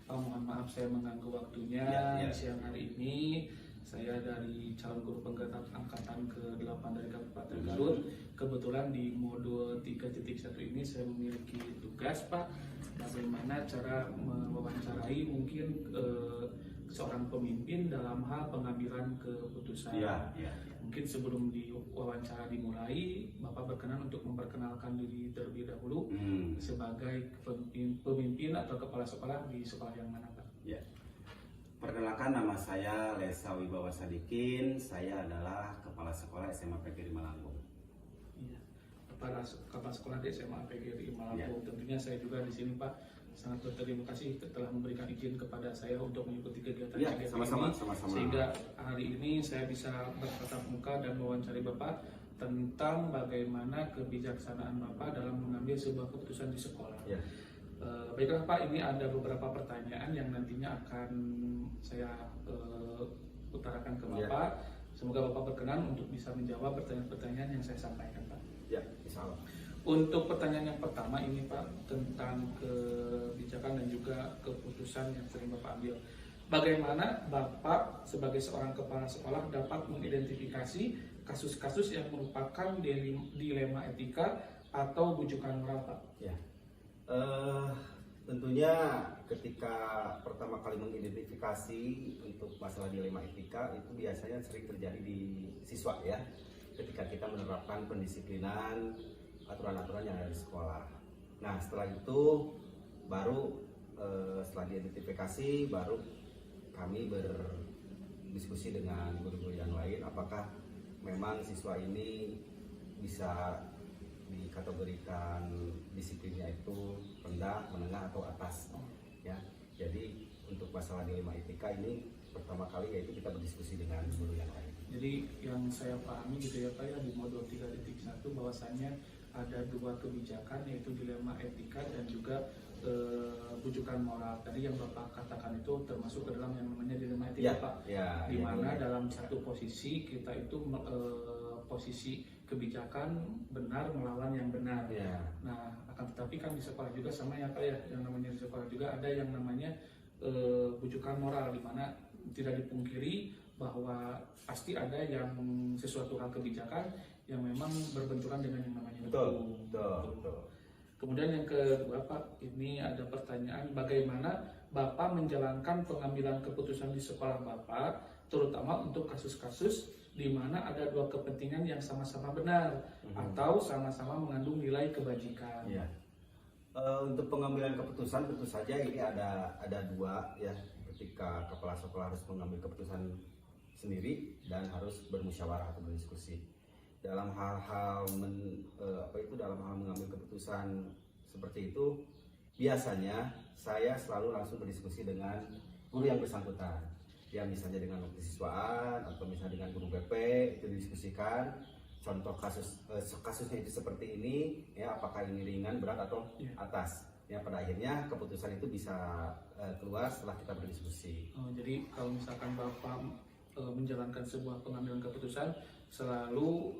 Mohon maaf saya mengganggu waktunya Ya. siang hari ini. Saya dari calon guru penggerak angkatan ke-8 dari Kabupaten Garut. Kebetulan di modul 3.1 ini saya memiliki tugas, Pak, bagaimana cara mewawancarai mungkin seorang pemimpin dalam hal pengambilan keputusan. Ya. Mungkin sebelum diwawancara dimulai, Bapak berkenan untuk memperkenalkan diri terlebih dahulu sebagai pemimpin atau kepala sekolah di sekolah yang mana, Pak? Ya. Perkenalkan, nama saya Lesa Wibawa Sadikin. Saya adalah Kepala Sekolah SMA PGRI Malanggung. Iya, kepala sekolah di SMA PGRI Malanggung. Ya. Tentunya saya juga di sini, Pak, sangat berterima kasih telah memberikan izin kepada saya untuk mengikuti kegiatan ini. Sama-sama. Sehingga hari ini saya bisa bertatap muka dan mewawancari Bapak tentang bagaimana kebijaksanaan Bapak dalam mengambil sebuah keputusan di sekolah. Ya. Baiklah Pak, ini ada beberapa pertanyaan yang nantinya akan saya utarakan ke Bapak. Semoga Bapak berkenan untuk bisa menjawab pertanyaan-pertanyaan yang saya sampaikan, Pak. Ya, insya Allah. Untuk pertanyaan yang pertama ini, Pak, tentang kebijakan dan juga keputusan yang sering Bapak ambil. Bagaimana Bapak sebagai seorang kepala sekolah dapat mengidentifikasi kasus-kasus yang merupakan dilema etika atau bujukan moral, Pak? Ya. Tentunya ketika pertama kali mengidentifikasi untuk masalah dilema etika itu biasanya sering terjadi di siswa ya, ketika kita menerapkan pendisiplinan aturan-aturan yang ada di sekolah. Nah setelah itu baru setelah diidentifikasi baru kami berdiskusi dengan guru-guru yang lain apakah memang siswa ini bisa dikategorikan disiplinnya itu rendah, menengah atau atas ya. Jadi untuk masalah dilema etika ini pertama kali yaitu kita berdiskusi dengan guru yang lain. Jadi yang saya pahami gitu ya Pak ya, di modul 3.1 bahwasannya ada dua kebijakan yaitu dilema etika dan juga bujukan moral. Tadi yang Bapak katakan itu termasuk ke dalam yang namanya dilema etika, Pak. Di mana dalam satu posisi kita itu posisi kebijakan benar melawan yang benar. Nah, akan tetapi kan di sekolah juga sama ya Pak ya, yang namanya di sekolah juga ada yang namanya bujukan moral, di mana tidak dipungkiri bahwa pasti ada yang sesuatu hal kebijakan yang memang berbenturan dengan yang namanya hukum. Betul. Kemudian yang kedua Pak, ini ada pertanyaan bagaimana Bapak menjalankan pengambilan keputusan di sekolah Bapak, terutama untuk kasus-kasus di mana ada dua kepentingan yang sama-sama benar atau sama-sama mengandung nilai kebajikan. Ya. Untuk pengambilan keputusan tentu saja ini ada dua ya, ketika kepala sekolah harus mengambil keputusan sendiri dan harus bermusyawarah atau berdiskusi. Dalam hal-hal dalam hal mengambil keputusan seperti itu biasanya saya selalu langsung berdiskusi dengan guru yang bersangkutan. Ya misalnya dengan kesiswaan atau misalnya dengan guru BP itu didiskusikan contoh kasusnya itu seperti ini ya, apakah ini ringan, berat atau atas ya. Pada akhirnya keputusan itu bisa keluar setelah kita berdiskusi. Jadi kalau misalkan Bapak menjalankan sebuah pengambilan keputusan selalu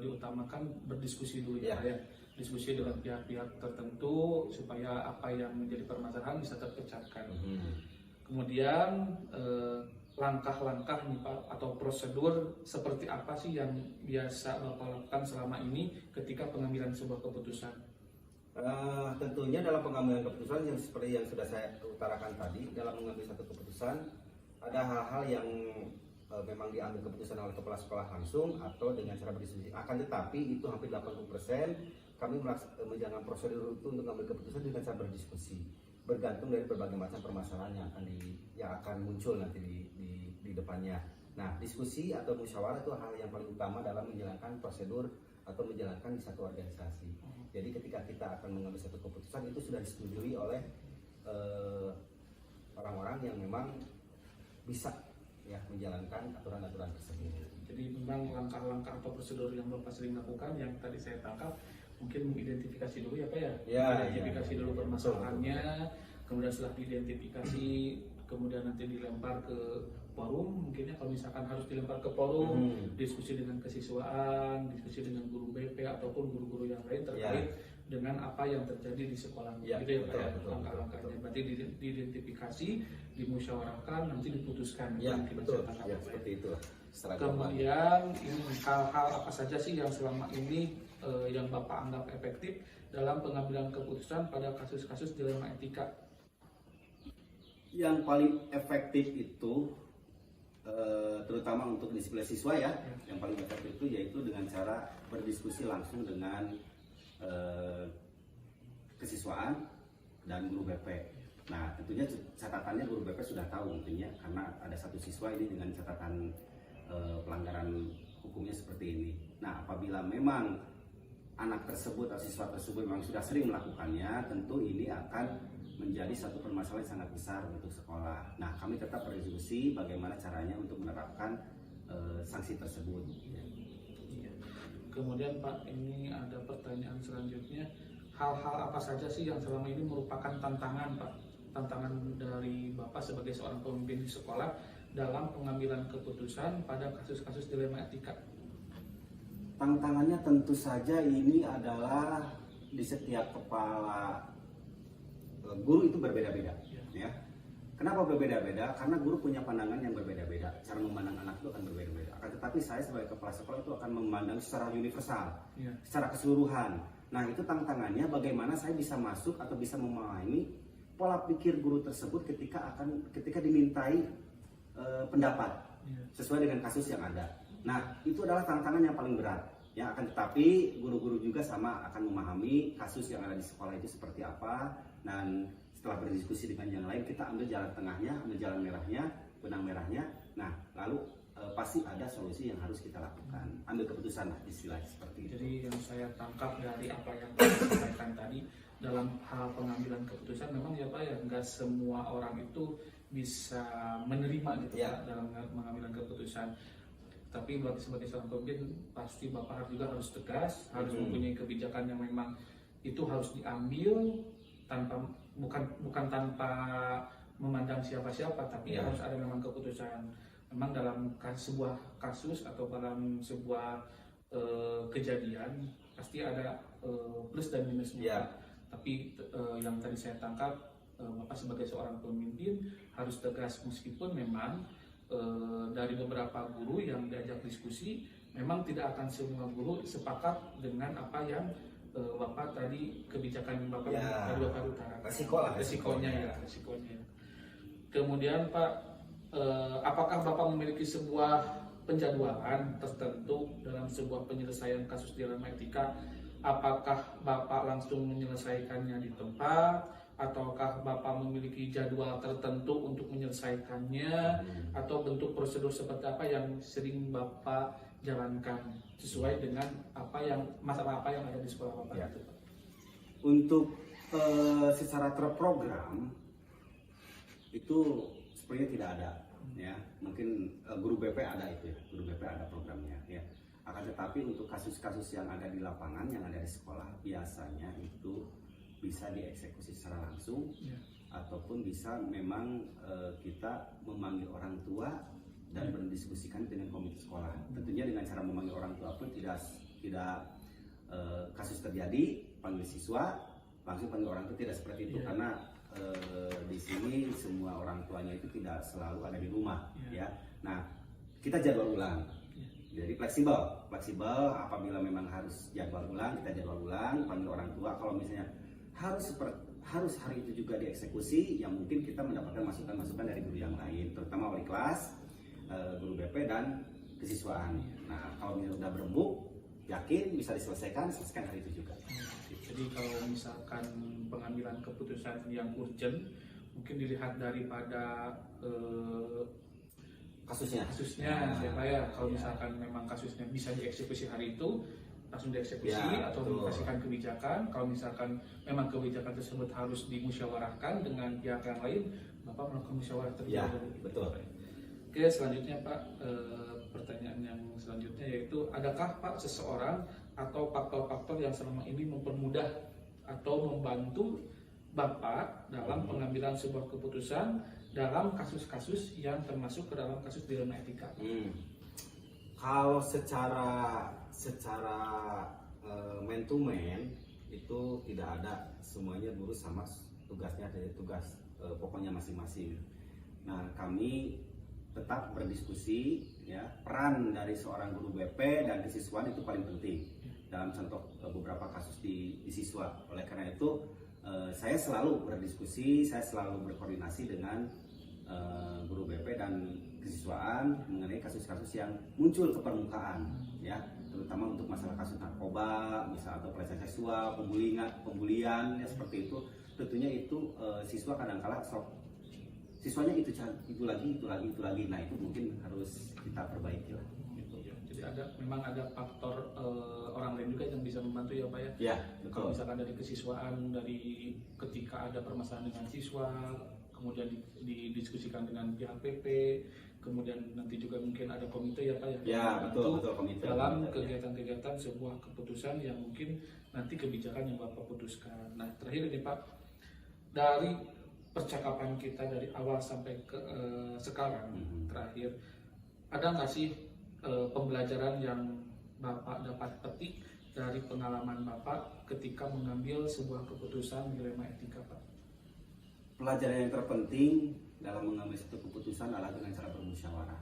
diutamakan berdiskusi dulu ya, ya. Diskusi dengan pihak-pihak tertentu supaya apa yang menjadi permasalahan bisa terpecahkan. Kemudian langkah-langkah nih Pak atau prosedur seperti apa sih yang biasa Bapak lakukan selama ini ketika pengambilan sebuah keputusan? Tentunya dalam pengambilan keputusan yang seperti yang sudah saya utarakan tadi, dalam mengambil satu keputusan ada hal-hal yang memang diambil keputusan oleh kepala sekolah langsung atau dengan cara berdiskusi. Akan tetapi itu hampir 80% kami menjalankan prosedur itu untuk mengambil keputusan dengan cara berdiskusi, bergantung dari berbagai macam permasalahan yang akan muncul nanti di depannya. Nah, diskusi atau musyawarah itu hal yang paling utama dalam menjalankan prosedur atau menjalankan di satu organisasi. Jadi ketika kita akan mengambil satu keputusan itu sudah disetujui oleh orang-orang yang memang bisa ya menjalankan aturan-aturan tersebut. Jadi memang langkah-langkah atau prosedur yang Bapak sering lakukan yang tadi saya tangkap mungkin mengidentifikasi dulu ya Pak ya, identifikasi dulu permasalahannya, kemudian setelah diidentifikasi kemudian nanti dilempar ke forum, mungkinnya kalau misalkan harus dilempar ke forum, diskusi dengan kesiswaan, diskusi dengan guru BP ataupun guru-guru yang lain terkait dengan apa yang terjadi di sekolah. Ya, Gitu ya Pak betul, ya, betul, langkah-langkahnya. betul. Berarti diidentifikasi, dimusyawarahkan, nanti diputuskan. Ya, Mungkin betul. saya tangkap, Ya, Pak, ya. seperti itu. Kemudian ini hal-hal apa saja sih yang selama ini yang Bapak anggap efektif dalam pengambilan keputusan pada kasus-kasus dilema etika? Yang paling efektif itu terutama untuk disiplin siswa ya, yang paling efektif itu yaitu dengan cara berdiskusi langsung dengan kesiswaan dan guru BP. Nah, tentunya catatannya guru BP sudah tahu tentunya, karena ada satu siswa ini dengan catatan pelanggaran hukumnya seperti ini. Nah, apabila memang anak tersebut atau siswa tersebut memang sudah sering melakukannya, tentu ini akan menjadi satu permasalahan yang sangat besar untuk sekolah. Nah, kami tetap berdiskusi bagaimana caranya untuk menerapkan sanksi tersebut. Iya. Kemudian Pak, ini ada pertanyaan selanjutnya. Hal-hal apa saja sih yang selama ini merupakan tantangan Pak? Tantangan dari Bapak sebagai seorang pemimpin di sekolah dalam pengambilan keputusan pada kasus-kasus dilema etika? Tantangannya tentu saja ini adalah di setiap kepala guru itu berbeda-beda, ya. Kenapa berbeda-beda? Karena guru punya pandangan yang berbeda-beda. Cara memandang anak itu akan berbeda-beda. Akan tetapi saya sebagai kepala sekolah itu akan memandang secara universal, secara keseluruhan. Nah, itu tantangannya bagaimana saya bisa masuk atau bisa memahami pola pikir guru tersebut ketika dimintai pendapat sesuai dengan kasus yang ada. Nah, itu adalah tantangan yang paling berat. Ya, akan tetapi guru-guru juga sama akan memahami kasus yang ada di sekolah itu seperti apa, dan setelah berdiskusi dengan yang lain kita ambil jalan tengahnya, ambil jalan merahnya, benang merahnya. Nah, lalu pasti ada solusi yang harus kita lakukan. Ambil keputusan lah, istilahnya seperti itu. Jadi yang saya tangkap dari apa yang Bapak sampaikan tadi, dalam hal pengambilan keputusan memang ya Pak ya, nggak semua orang itu bisa menerima gitu Pak dalam mengambil keputusan. Tapi sebagai seorang pemimpin pasti Bapak juga harus tegas, harus mempunyai kebijakan yang memang itu harus diambil tanpa bukan tanpa memandang siapa-siapa, tapi harus ada memang keputusan. Memang dalam sebuah kasus atau dalam sebuah kejadian pasti ada plus dan minusnya. Tapi yang tadi saya tangkap, Bapak sebagai seorang pemimpin harus tegas, meskipun memang dari beberapa guru yang diajak diskusi, memang tidak akan semua guru sepakat dengan apa yang Bapak tadi, kebijakan Bapak tadi Bapak utarakan. Resikonya. Kemudian Pak, apakah Bapak memiliki sebuah penjadwalan tertentu dalam sebuah penyelesaian kasus dilema etika? Apakah Bapak langsung menyelesaikannya di tempat, ataukah Bapak memiliki jadwal tertentu untuk menyelesaikannya, atau bentuk prosedur seperti apa yang sering Bapak jalankan sesuai dengan masalah apa yang ada di sekolah Bapak itu, Pak? Untuk secara terprogram itu sepertinya tidak ada, ya. Mungkin guru BP ada itu ya, guru BP ada programnya, ya. Akan tetapi untuk kasus-kasus yang ada di lapangan, yang ada di sekolah, biasanya itu bisa dieksekusi secara langsung, ataupun bisa memang kita memanggil orang tua dan berdiskusikan dengan komite sekolah. Tentunya dengan cara memanggil orang tua pun tidak kasus terjadi panggil siswa langsung panggil orang tua, tidak seperti itu, karena di sini semua orang tuanya itu tidak selalu ada di rumah, ya. Nah, kita jadwal ulang. Jadi fleksibel. Apabila memang harus jadwal ulang, kita jadwal ulang, panggil orang tua. Kalau misalnya harus hari itu juga dieksekusi, yang mungkin kita mendapatkan masukan-masukan dari guru yang lain, terutama wali kelas, guru BP dan kesiswaan. Nah, kalau misalnya sudah berembuk, yakin bisa selesaikan hari itu juga. Jadi kalau misalkan pengambilan keputusan yang urgent, mungkin dilihat daripada kasusnya siapa ya. Kalau misalkan memang kasusnya bisa dieksekusi hari itu, langsung dieksekusi, atau dikasihkan kebijakan. Kalau misalkan memang kebijakan tersebut harus dimusyawarahkan dengan pihak yang lain, Bapak melakukan musyawarah terlebih dahulu. Betul. Oke, selanjutnya Pak, pertanyaan yang selanjutnya yaitu, adakah Pak seseorang atau faktor-faktor yang selama ini mempermudah atau membantu Bapak dalam pengambilan sebuah keputusan dalam kasus-kasus yang termasuk ke dalam kasus dilema etika? Kalau secara man to man, itu tidak ada, semuanya guru sama tugasnya dari tugas pokoknya masing-masing. Nah, kami tetap berdiskusi ya, peran dari seorang guru BP dan kesiswaan itu paling penting dalam contoh beberapa kasus di siswa. Oleh karena itu saya selalu berdiskusi, saya selalu berkoordinasi dengan guru BP dan kesiswaan mengenai kasus-kasus yang muncul ke permukaan ya, terutama untuk masalah kasus narkoba, misal atau pelecehan seksual, pembulian ya, seperti itu. Tentunya itu siswa kadang-kala siswanya itu lagi. Nah, itu mungkin harus kita perbaiki lah. Jadi memang ada faktor orang lain juga yang bisa membantu ya Pak ya. Ya, betul. Kalau misalkan dari kesiswaan, dari ketika ada permasalahan dengan siswa, kemudian didiskusikan dengan pihak PP, kemudian nanti juga mungkin ada komite ya Pak ya. Ya, betul komite. Dalam kegiatan-kegiatan sebuah keputusan yang mungkin nanti kebijakan yang Bapak putuskan. Nah, terakhir ini Pak, dari percakapan kita dari awal sampai ke sekarang terakhir, ada nggak sih pembelajaran yang Bapak dapat petik dari pengalaman Bapak ketika mengambil sebuah keputusan dilema etika Pak? Pelajaran yang terpenting dalam mengambil satu keputusan adalah dengan cara bermusyawarah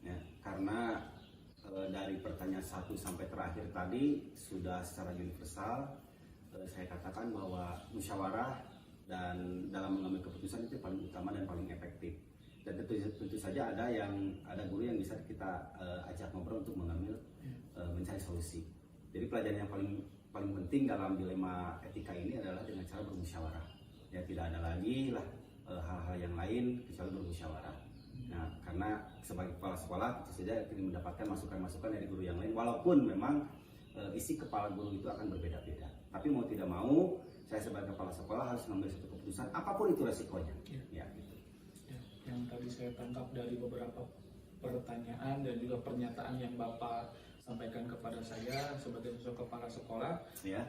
ya, karena dari pertanyaan 1 sampai terakhir tadi sudah secara universal saya katakan bahwa musyawarah dan dalam mengambil keputusan itu paling utama dan paling efektif. Dan tentu saja ada guru yang bisa kita ajak ngobrol untuk mengambil mencari solusi. Jadi pelajaran yang paling penting dalam dilema etika ini adalah dengan cara bermusyawarah. Ya, tidak ada lagi lah hal-hal yang lain kecuali bermusyawarah. Nah, karena sebagai kepala sekolah tentu saja ingin mendapatkan masukan-masukan dari guru yang lain, walaupun memang isi kepala guru itu akan berbeda-beda. Tapi mau tidak mau, saya sebagai kepala sekolah harus mengambil satu keputusan apapun itu resikonya. Ya, gitu. Ya, yang tadi saya tangkap dari beberapa pertanyaan dan juga pernyataan yang Bapak sampaikan kepada saya sebagai kepala sekolah, ya,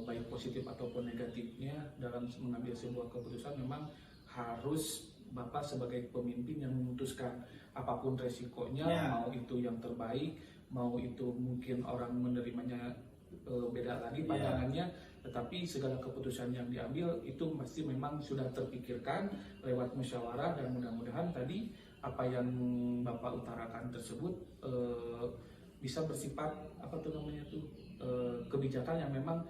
baik positif ataupun negatifnya dalam mengambil sebuah keputusan memang harus Bapak sebagai pemimpin yang memutuskan apapun resikonya, ya, mau itu yang terbaik, mau itu mungkin orang menerimanya beda lagi pandangannya, tetapi segala keputusan yang diambil itu pasti memang sudah terpikirkan lewat musyawarah, dan mudah-mudahan tadi apa yang Bapak utarakan tersebut bisa bersifat kebijakan yang memang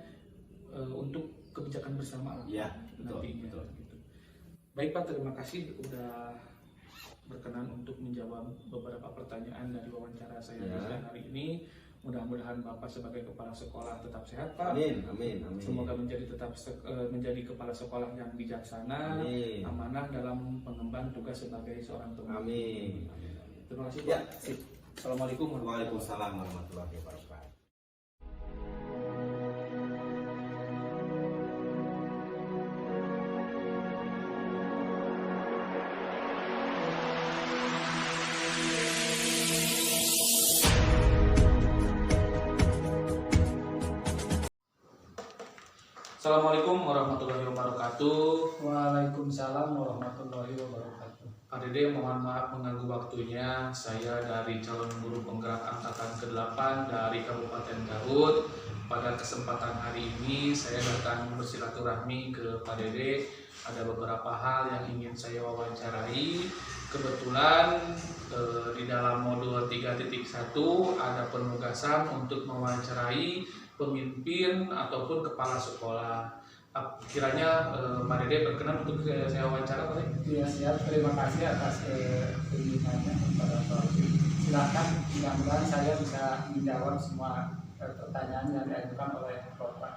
untuk kebijakan bersama ya, nantinya. Betul. Gitu. Baik Pak, terima kasih sudah berkenan untuk menjawab beberapa pertanyaan dari wawancara saya hari ini. Mudah-mudahan Bapak sebagai kepala sekolah tetap sehat Pak. Amin. Semoga menjadi kepala sekolah yang bijaksana, amanah dalam mengemban tugas sebagai seorang pemimpin. Amin. Terima kasih Pak. Ya, Assalamualaikum warahmatullahi wabarakatuh. Assalamualaikum warahmatullahi wabarakatuh. Waalaikumsalam warahmatullahi wabarakatuh. Pak Dede, mohon maaf mengganggu waktunya. Saya dari calon guru penggerak angkatan ke-8 dari Kabupaten Garut. Pada kesempatan hari ini saya datang bersilaturahmi ke Pak Dede. Ada beberapa hal yang ingin saya wawancarai. Kebetulan di dalam modul 3.1 ada penugasan untuk mewawancarai pemimpin ataupun kepala sekolah. Kiranya Pak Dede berkenan untuk saya wawancara, Pak? Iya, siap. Terima kasih atas kunjungannya kepada Pak. Silakan, mudah-mudahan saya bisa menjawab semua pertanyaan yang diajukan oleh Bapak.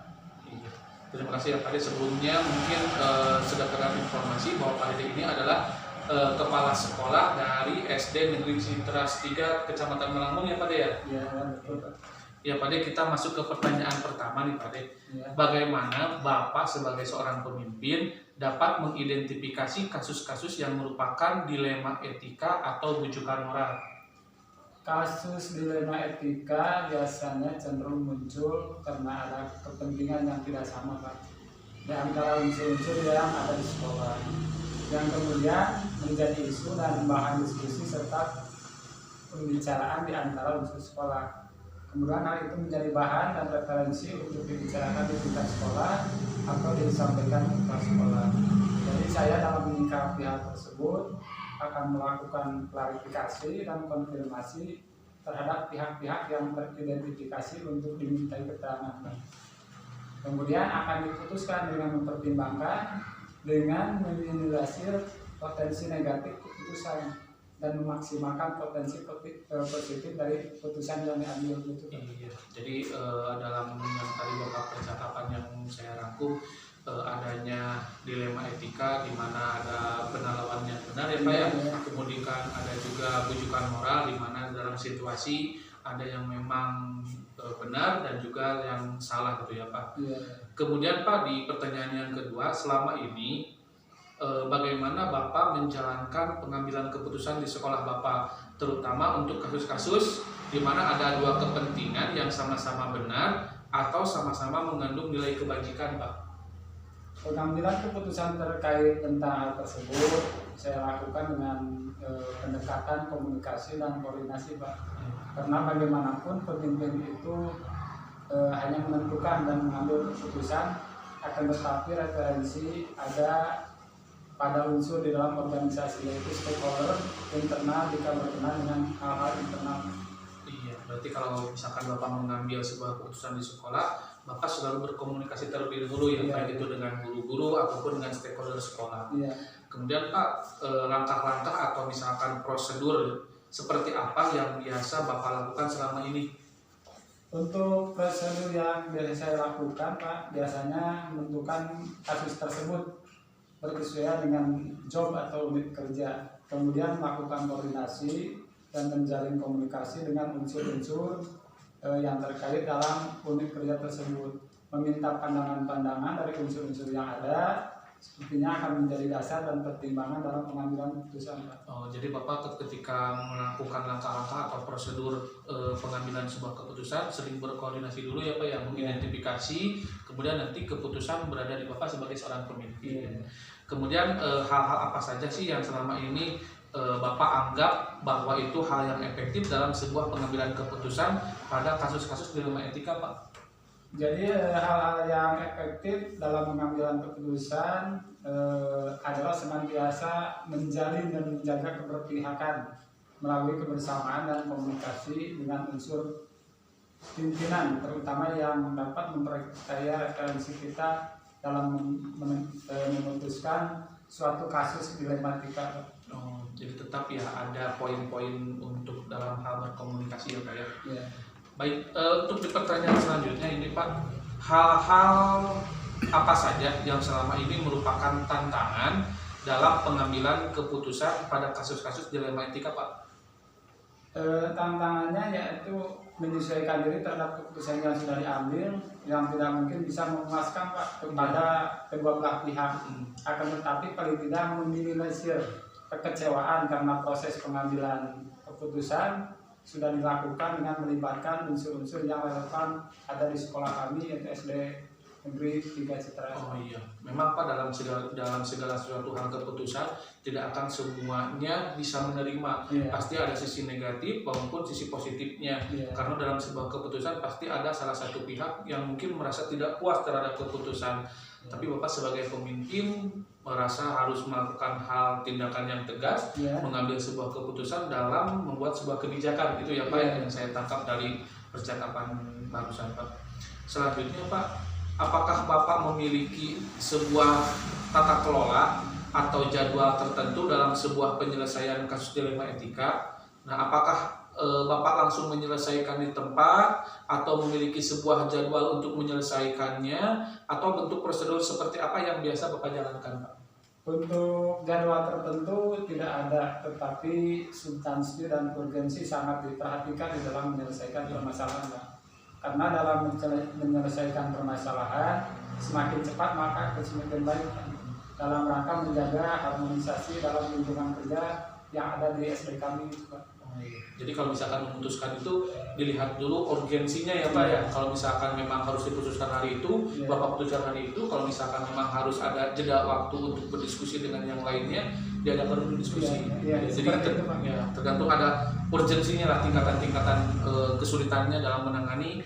Iya. Terima kasih ya Pak Dede. Sebelumnya mungkin sekedar informasi bahwa Pak Dede ini adalah kepala sekolah dari SD Negeri Citras 3 Kecamatan Melambung ya Pak Dede ya? Iya, betul Pak. Ya Pak Dede, kita masuk ke pertanyaan pertama nih Pak Dede. Ya. Bagaimana Bapak sebagai seorang pemimpin dapat mengidentifikasi kasus-kasus yang merupakan dilema etika atau bujukan moral? Kasus dilema etika biasanya cenderung muncul karena ada kepentingan yang tidak sama Pak, di antara unsur-unsur yang ada di sekolah, yang kemudian menjadi isu dan bahan diskusi serta pembicaraan di antara unsur sekolah. Kemudian hal itu menjadi bahan dan referensi untuk dibicarakan di tingkat sekolah atau disampaikan ke kepala sekolah. Jadi saya dalam menyikapi hal tersebut akan melakukan klarifikasi dan konfirmasi terhadap pihak-pihak yang teridentifikasi untuk dimintai keterangan. Kemudian akan diputuskan dengan mempertimbangkan dengan meminimalisir potensi negatif keputusan dan memaksimalkan potensi positif dari keputusan yang diambil gitu. Iya. Jadi dalam yang tadi Bapak percakapan yang saya rangkum, adanya dilema etika di mana ada benar lawan yang benar ya Pak ya. Kemudian ada juga bujukan moral di mana dalam situasi ada yang memang benar dan juga yang salah gitu ya Pak. Kemudian Pak, di pertanyaan yang kedua, selama ini bagaimana Bapak menjalankan pengambilan keputusan di sekolah Bapak, terutama untuk kasus-kasus di mana ada dua kepentingan yang sama-sama benar atau sama-sama mengandung nilai kebajikan Pak? Pengambilan keputusan terkait tentang hal tersebut saya lakukan dengan pendekatan komunikasi dan koordinasi Pak. Karena bagaimanapun pemimpin itu hanya menentukan dan mengambil keputusan, akan tetapi referensi ada pada unsur di dalam organisasi, yaitu stakeholder internal jika berkenaan dengan hal-hal internal. Iya, berarti kalau misalkan Bapak mengambil sebuah keputusan di sekolah, Bapak selalu berkomunikasi terlebih dahulu ya, baik itu dengan guru-guru ataupun dengan stakeholder sekolah. Kemudian Pak, langkah-langkah atau misalkan prosedur seperti apa yang biasa Bapak lakukan selama ini? Untuk prosedur yang biasa saya lakukan Pak, biasanya menentukan kasus tersebut berkesesuaian dengan job atau unit kerja, kemudian melakukan koordinasi dan menjalin komunikasi dengan unsur-unsur yang terkait dalam unit kerja tersebut, meminta pandangan-pandangan dari unsur-unsur yang ada, sepertinya akan menjadi dasar dan pertimbangan dalam pengambilan keputusan Pak. Oh, jadi Bapak ketika melakukan langkah-langkah atau prosedur pengambilan sebuah keputusan sering berkoordinasi dulu ya Pak ya, mengidentifikasi, kemudian nanti keputusan berada di Bapak sebagai seorang pemimpin. Kemudian hal-hal apa saja sih yang selama ini Bapak anggap bahwa itu hal yang efektif dalam sebuah pengambilan keputusan pada kasus-kasus dilema etika Pak? Jadi hal-hal yang efektif dalam pengambilan keputusan adalah senantiasa menjalin dan menjaga keberpihakan melalui kebersamaan dan komunikasi dengan unsur pimpinan, terutama yang dapat memperkaya referensi kita dalam memutuskan suatu kasus dilematika. Oh, jadi tetap ya ada poin-poin untuk dalam hal berkomunikasi ya Pak ya? Baik, untuk di pertanyaan selanjutnya ini Pak, hal-hal apa saja yang selama ini merupakan tantangan dalam pengambilan keputusan pada kasus-kasus dilema etika Pak? Tantangannya yaitu menyesuaikan diri terhadap keputusan yang sudah diambil, yang tidak mungkin bisa memuaskan Pak kepada kedua belah pihak. Akan tetapi paling tidak meminimalisir kekecewaan karena proses pengambilan keputusan sudah dilakukan dengan melibatkan unsur-unsur yang relevan ada di sekolah kami, yaitu SD Negeri 3 Citra. Oh iya, memang Pak dalam segala suatu hal keputusan tidak akan semuanya bisa menerima. Pasti ada sisi negatif maupun sisi positifnya. Karena dalam sebuah keputusan pasti ada salah satu pihak yang mungkin merasa tidak puas terhadap keputusan. Tapi Bapak sebagai pemimpin merasa harus melakukan hal tindakan yang tegas, mengambil sebuah keputusan dalam membuat sebuah kebijakan, itu ya Pak yang saya tangkap dari percakapan barusan Pak. Selanjutnya Pak, apakah Bapak memiliki sebuah tata kelola atau jadwal tertentu dalam sebuah penyelesaian kasus dilema etika? Nah, apakah Bapak langsung menyelesaikan di tempat atau memiliki sebuah jadwal untuk menyelesaikannya, atau bentuk prosedur seperti apa yang biasa Bapak jalankan Pak? Untuk jadwal tertentu tidak ada, tetapi substansi dan urgensi sangat diperhatikan di dalam menyelesaikan permasalahan Pak. Karena dalam menyelesaikan permasalahan semakin cepat maka semakin baik Pak. Dalam rangka menjaga harmonisasi dalam lingkungan kerja yang ada di SD kami Pak. Jadi kalau misalkan memutuskan itu dilihat dulu urgensinya ya Pak ya. Kalau misalkan memang harus diputuskan hari itu, Bapak putuskan hari itu. Kalau misalkan memang harus ada jeda waktu untuk berdiskusi dengan yang lainnya, diadakan dulu diskusi. Iya, Jadi seperti itu, Pak. tergantung ada urgensinya lah, tingkatan-tingkatan kesulitannya dalam menangani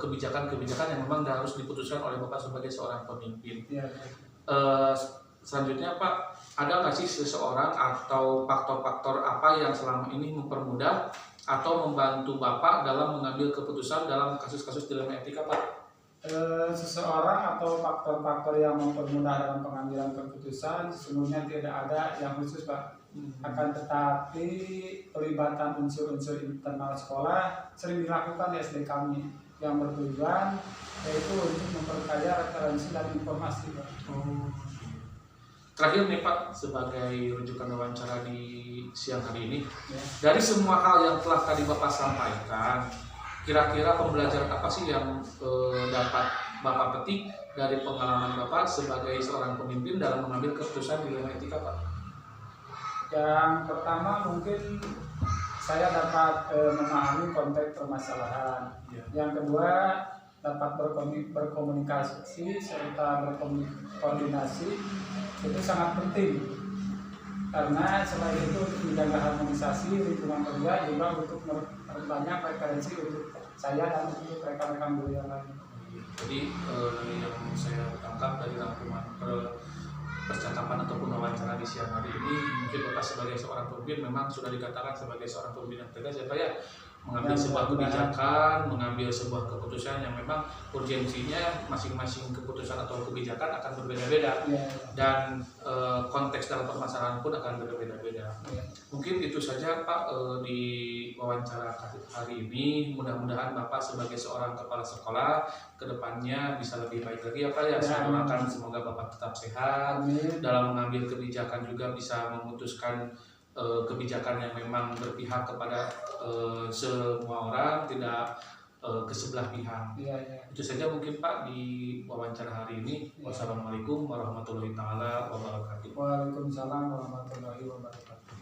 kebijakan-kebijakan yang memang harus diputuskan oleh Bapak sebagai seorang pemimpin. Iya. Selanjutnya Pak, ada nggak sih seseorang atau faktor-faktor apa yang selama ini mempermudah atau membantu Bapak dalam mengambil keputusan dalam kasus-kasus dilema etika, Pak? Seseorang atau faktor-faktor yang mempermudah dalam pengambilan keputusan sesungguhnya tidak ada yang khusus, Pak. Akan tetapi pelibatan unsur-unsur internal sekolah sering dilakukan di SD kami yang bertujuan yaitu untuk memperkaya referensi dan informasi, Pak. Terakhir nih Pak, sebagai rujukan wawancara di siang hari ini, Ya. dari semua hal yang telah tadi Bapak sampaikan, kira-kira pembelajaran apa sih yang dapat Bapak petik dari pengalaman Bapak sebagai seorang pemimpin dalam mengambil keputusan dilema etika, Pak? Yang pertama mungkin saya dapat memahami konteks permasalahan. Ya. Yang kedua dapat berkomunikasi serta berkoordinasi itu sangat penting karena selain itu untuk menjaga harmonisasi lingkungan kerja juga untuk memperbanyak referensi untuk saya dan untuk rekan-rekan guru yang lain. Jadi yang saya tangkap dari rangkuman percakapan ataupun wawancara di siang hari ini, mungkin Bapak sebagai seorang pemimpin memang sudah dikatakan sebagai seorang pemimpin yang tegas ya Pak ya, mengambil sebuah kebijakan, mengambil sebuah keputusan yang memang urgensinya masing-masing keputusan atau kebijakan akan berbeda-beda dan konteks dalam permasalahan pun akan berbeda-beda. Mungkin itu saja Pak di wawancara hari ini. Mudah-mudahan Bapak sebagai seorang kepala sekolah kedepannya bisa lebih baik lagi ya Pak ya. Saya doakan semoga Bapak tetap sehat, dalam mengambil kebijakan juga bisa memutuskan kebijakan yang memang berpihak kepada semua orang, tidak ke sebelah pihak. Itu saja mungkin Pak di wawancara hari ini. Wassalamualaikum warahmatullahi taala wabarakatuh. Waalaikumsalam warahmatullahi wabarakatuh.